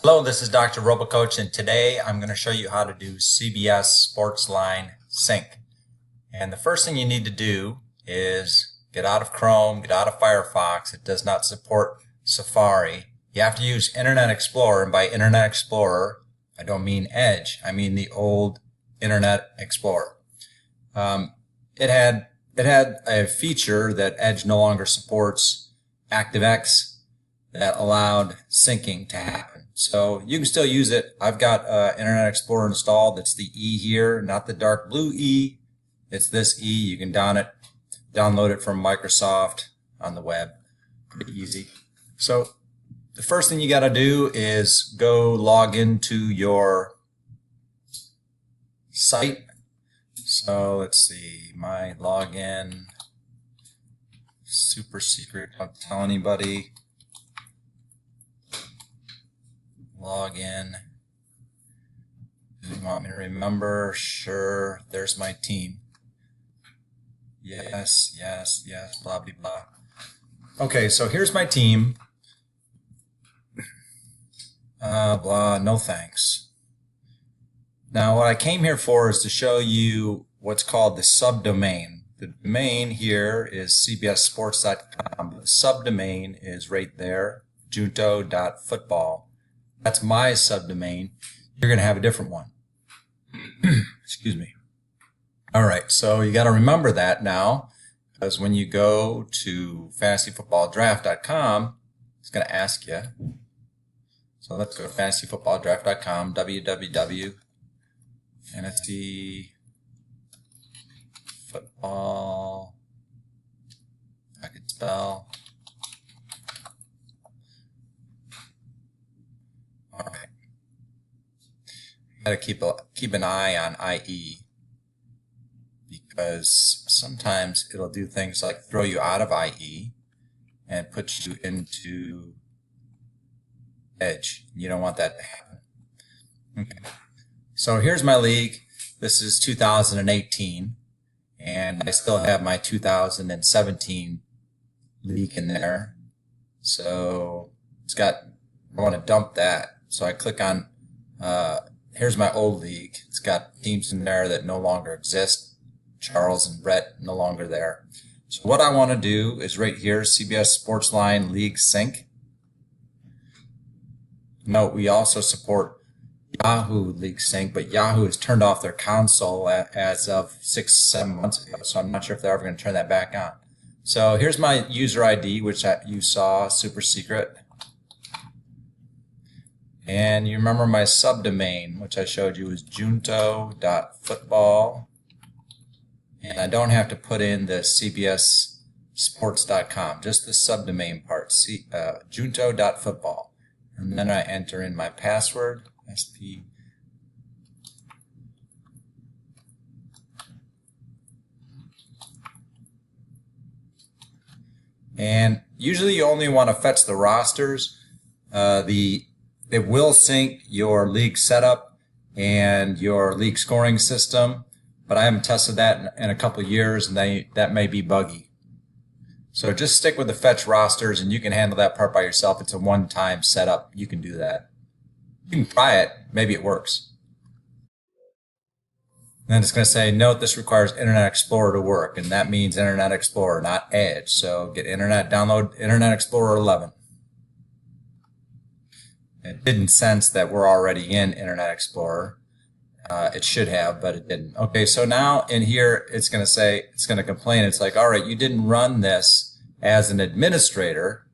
Hello, this is Dr. RoboCoach, and today I'm going to show you how to do CBS Sportsline Sync. And the first thing you need to do is get out of Chrome, get out of Firefox. It does not support Safari. You have to use Internet Explorer, and by Internet Explorer, I don't mean Edge. I mean the old Internet Explorer. It had a feature that Edge no longer supports, ActiveX, that allowed syncing to happen. So you can still use it. I've got Internet Explorer installed. It's the E here, not the dark blue E. It's this E. You can download it from Microsoft on the web. Pretty easy. So the first thing you got to do is go log into your site. So let's see, my login, super secret, don't tell anybody. Log in. Do you want me to remember? Sure. There's my team. Yes, blah, blah, blah. Okay, so here's my team. Blah, no thanks. Now, what I came here for is to show you what's called the subdomain. The domain here is CBSSports.com. The subdomain is right there, junto.football. That's my subdomain. You're going to have a different one. Excuse me. All right, so you got to remember that now, because when you go to FantasyFootballDraft.com, it's going to ask you. So let's go to FantasyFootballDraft.com, www. Fantasy Football. I could spell. All right. You got to keep an eye on IE, because sometimes it'll do things like throw you out of IE and put you into Edge. You don't want that to happen. Okay. So here's my league. This is 2018, and I still have my 2017 league in there. So I want to dump that. So I click on, here's my old league. It's got teams in there that no longer exist. Charles and Brett no longer there. So what I want to do is right here, CBS Sportsline League Sync. Note we also support Yahoo League Sync, but Yahoo has turned off their console as of 6-7 months ago, so I'm not sure if they're ever going to turn that back on. So here's my user ID, which you saw, super secret. And you remember my subdomain, which I showed you, is junto.football. And I don't have to put in the CBSSports.com, just the subdomain part, junto.football. And then I enter in my password, SP. And usually you only want to fetch the rosters. It will sync your league setup and your league scoring system, but I haven't tested that in a couple of years, and that may be buggy. So just stick with the fetch rosters, and you can handle that part by yourself. It's a one-time setup. You can do that. You can try it. Maybe it works. And then it's going to say, note this requires Internet Explorer to work, and that means Internet Explorer, not Edge. So download Internet Explorer 11. It didn't sense that we're already in Internet Explorer. It should have, but it didn't. Okay, so now in here, it's going to complain. It's like, all right, you didn't run this as an administrator.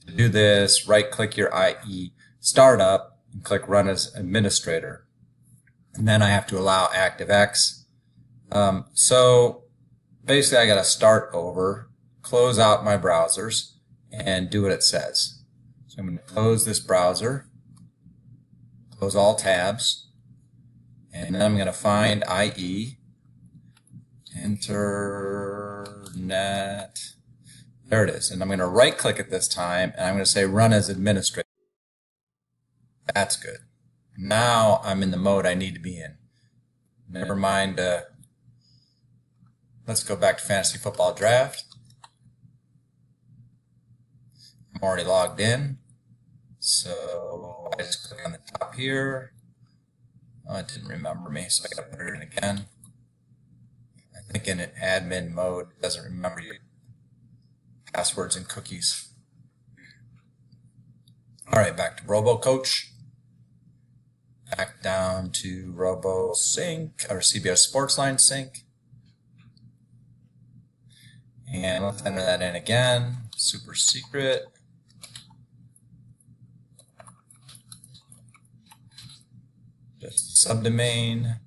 To do this, right-click your IE startup and click Run as Administrator. And then I have to allow ActiveX. So basically, I got to start over, close out my browsers, and do what it says. So I'm going to close this browser, close all tabs, and then I'm going to find IE, Internet, there it is. And I'm going to right click it this time, and I'm going to say Run as Administrator. That's good. Now I'm in the mode I need to be in. Never mind, let's go back to Fantasy Football Draft. I'm already logged in. So just click on the top here. Oh, it didn't remember me, so I got to put it in again. I think in an admin mode, it doesn't remember your passwords and cookies. All right, back to RoboCoach. Back down to RoboSync or CBS Sportsline Sync. And let's enter that in again. Super secret. Just subdomain.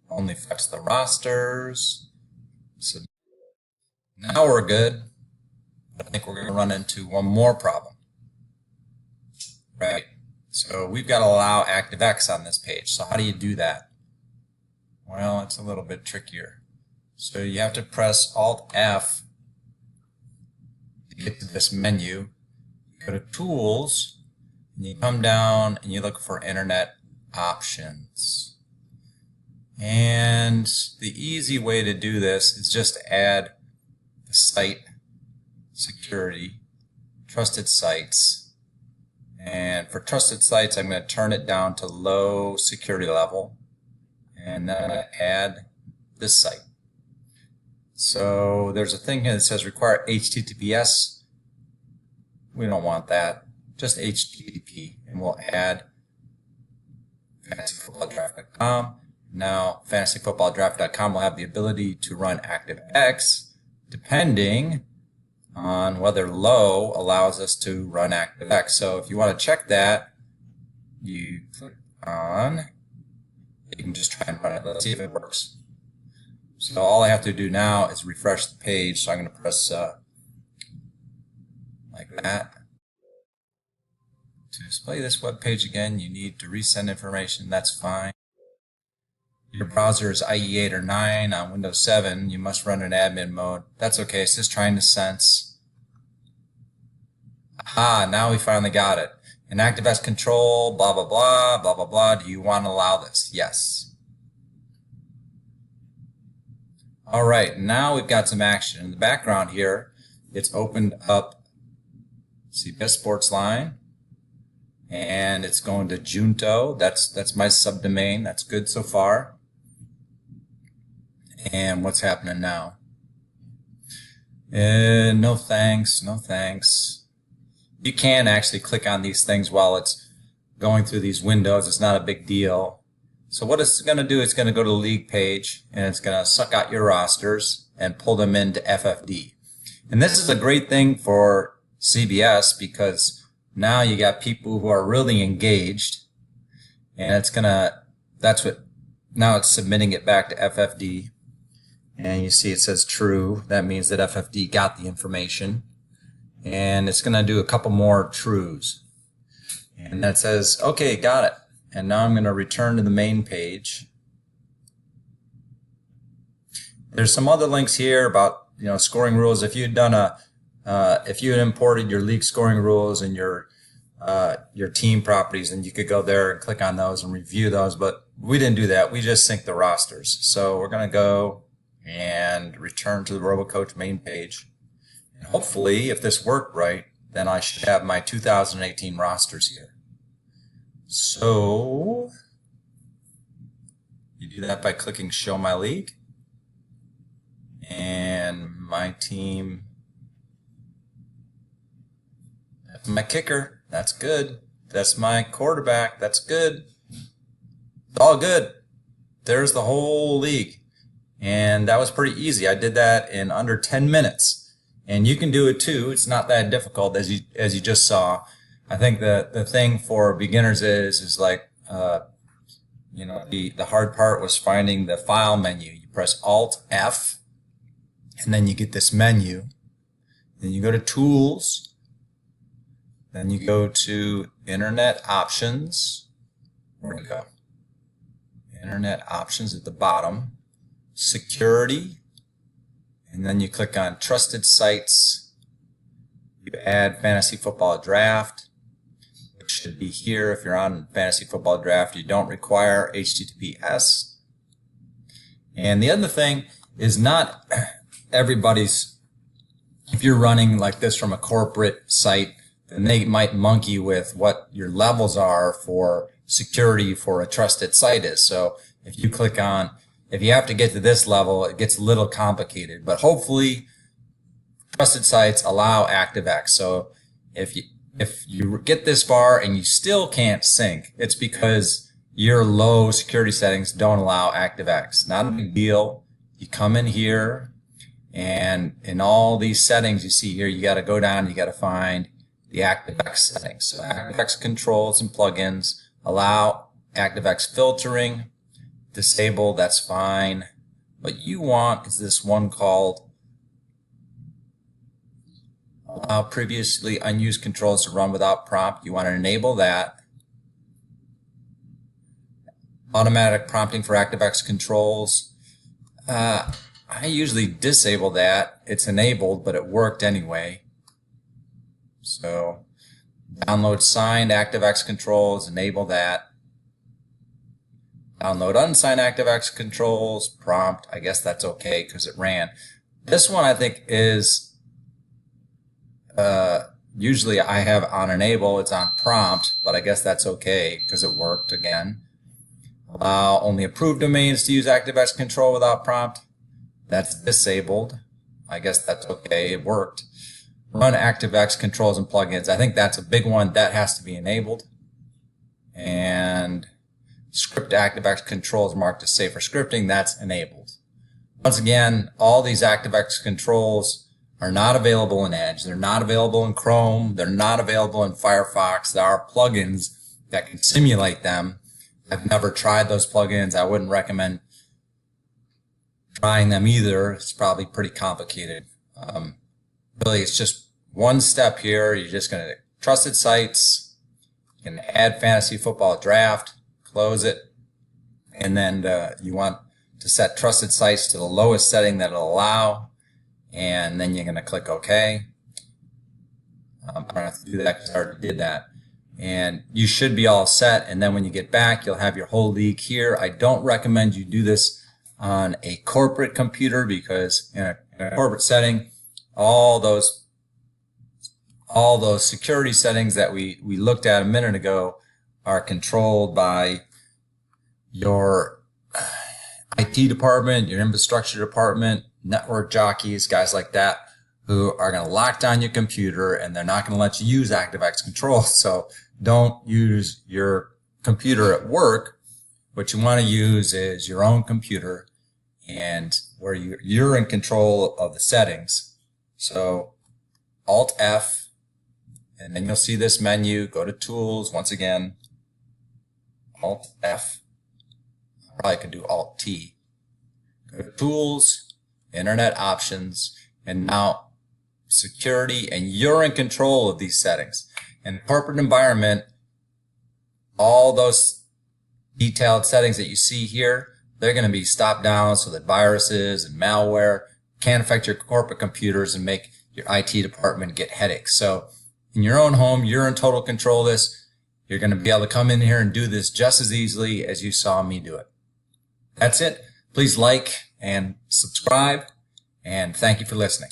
Only affects the rosters. So now we're good. I think we're going to run into one more problem. Right? So we've got to allow ActiveX on this page. So how do you do that? Well, it's a little bit trickier. So you have to press Alt-F to get to this menu. You go to Tools, and you come down and you look for Internet Options. And the easy way to do this is just add the site security, trusted sites. And for trusted sites, I'm going to turn it down to low security level. And then I'm going to add this site. So there's a thing here that says require HTTPS. We don't want that. Just HTTP. And we'll add FantasyFootballDraft.com. Now, FantasyFootballDraft.com will have the ability to run ActiveX depending on whether low allows us to run ActiveX. So if you want to check that, you click on, you can just try and run it. Let's see if it works. So all I have to do now is refresh the page. So I'm going to press like that. To display this web page again, you need to resend information. That's fine. Your browser is IE 8 or 9 on Windows 7. You must run in admin mode. That's okay. It's just trying to sense. Aha, now we finally got it. An ActiveX control, blah, blah, blah, blah, blah, blah. Do you want to allow this? Yes. All right, now we've got some action. In the background here, it's opened up CBS Sportsline, and it's going to Junto. That's my subdomain. That's good so far. And what's happening now? No thanks, no thanks. You can actually click on these things while it's going through these windows. It's not a big deal. So what it's going to do, it's going to go to the league page, and it's going to suck out your rosters and pull them into FFD. And this is a great thing for CBS because now you got people who are really engaged, and it's going to, now it's submitting it back to FFD. And you see it says true. That means that FFD got the information. And it's going to do a couple more trues. And that says, okay, got it. And now I'm going to return to the main page. There's some other links here about, scoring rules. If you'd done if you had imported your league scoring rules and your team properties, then you could go there and click on those and review those. But we didn't do that. We just sync the rosters. So we're going to go and return to the RoboCoach main page. And hopefully, if this worked right, then I should have my 2018 rosters here. So you do that by clicking Show My League. And my team, that's my kicker. That's good. That's my quarterback. That's good. It's all good. There's the whole league. And that was pretty easy. I did that in under 10 minutes. And you can do it too. It's not that difficult as you just saw. I think the thing for beginners is like, the hard part was finding the file menu. You press Alt-F, and then you get this menu. Then you go to Tools. Then you go to Internet Options. Where'd it go? Internet Options at the bottom. Security, and then you click on Trusted Sites. You add Fantasy Football Draft, which should be here if you're on Fantasy Football Draft. You don't require HTTPS. And the other thing is not everybody's if you're running like this from a corporate site, then they might monkey with what your levels are for security for a trusted site is. So if you click on, if you have to get to this level, it gets a little complicated, but hopefully trusted sites allow ActiveX. So if you get this far and you still can't sync, it's because your low security settings don't allow ActiveX. Not a big deal. You come in here, and in all these settings you see here, you got to go down, you got to find the ActiveX settings. So ActiveX controls and plugins allow ActiveX filtering. Disable, that's fine. What you want is this one called allow previously unused controls to run without prompt. You want to enable that. Automatic prompting for ActiveX controls. I usually disable that. It's enabled, but it worked anyway. So download signed ActiveX controls, enable that. Download unsigned ActiveX controls, prompt. I guess that's okay because it ran. This one I think is usually I have on enable, it's on prompt, but I guess that's okay because it worked again. Allow only approved domains to use ActiveX control without prompt. That's disabled. I guess that's okay. It worked. Run ActiveX controls and plugins. I think that's a big one. That has to be enabled. And script ActiveX controls marked as safe for scripting. That's enabled. Once again, all these ActiveX controls are not available in Edge. They're not available in Chrome. They're not available in Firefox. There are plugins that can simulate them. I've never tried those plugins. I wouldn't recommend trying them either. It's probably pretty complicated. Really, it's just one step here. You're just going to trusted sites. You can add Fantasy Football Draft, close it, and then you want to set trusted sites to the lowest setting that it'll allow, and then you're going to click OK. I don't have to do that because I already did that. And you should be all set, and then when you get back, you'll have your whole league here. I don't recommend you do this on a corporate computer because in a corporate setting, all those security settings that we looked at a minute ago are controlled by your IT department, your infrastructure department, network jockeys, guys like that, who are going to lock down your computer, and they're not going to let you use ActiveX controls. So don't use your computer at work. What you want to use is your own computer, and where you're in control of the settings. So Alt F, and then you'll see this menu. Go to Tools once again. Alt F. I probably could do Alt T. Go to Tools, Internet Options, and now Security, and you're in control of these settings. In the corporate environment, all those detailed settings that you see here, they're going to be stopped down so that viruses and malware can't affect your corporate computers and make your IT department get headaches. So in your own home, you're in total control of this. You're going to be able to come in here and do this just as easily as you saw me do it. That's it. Please like and subscribe, and thank you for listening.